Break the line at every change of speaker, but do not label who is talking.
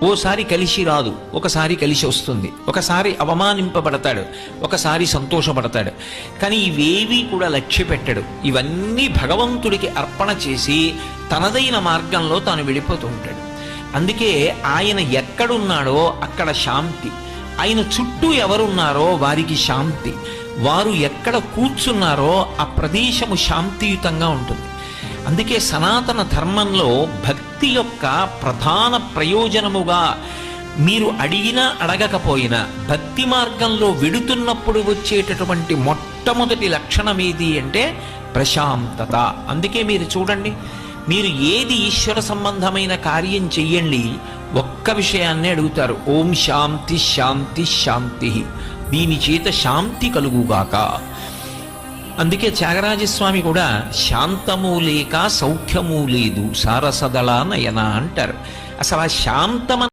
ఓసారి కలిసి రాదు, ఒకసారి కలిసి వస్తుంది, ఒకసారి అవమానింపబడతాడు, ఒకసారి సంతోషపడతాడు. కానీ ఇవేవీ కూడా లక్ష్య పెట్టడు. ఇవన్నీ భగవంతుడికి అర్పణ చేసి తనదైన మార్గంలో తాను వెళ్ళిపోతూ ఉంటాడు. అందుకే ఆయన ఎక్కడున్నాడో అక్కడ శాంతి, ఆయన చుట్టూ ఎవరున్నారో వారికి శాంతి, వారు ఎక్కడ కూర్చున్నారో ఆ ప్రదేశము శాంతియుతంగా ఉంటుంది. అందుకే సనాతన ధర్మంలో భక్తి యొక్క ప్రధాన ప్రయోజనముగా మీరు అడిగినా అడగకపోయినా భక్తి మార్గంలో వెడుతున్నప్పుడు వచ్చేటటువంటి మొట్టమొదటి లక్షణం ఏది అంటే ప్రశాంతత. అందుకే మీరు చూడండి, మీరు ఏది ఈశ్వర సంబంధమైన కార్యం చెయ్యండి, ఒక్క విషయాన్నే అడుగుతారు, ఓం శాంతి శాంతి శాంతి, దీని చేత శాంతి కలుగుగాక. అందుకే త్యాగరాజస్వామి కూడా శాంతము లేక సౌఖ్యము లేదు సారసదళ నయన అంటారు. అసలు ఆ శాంతమ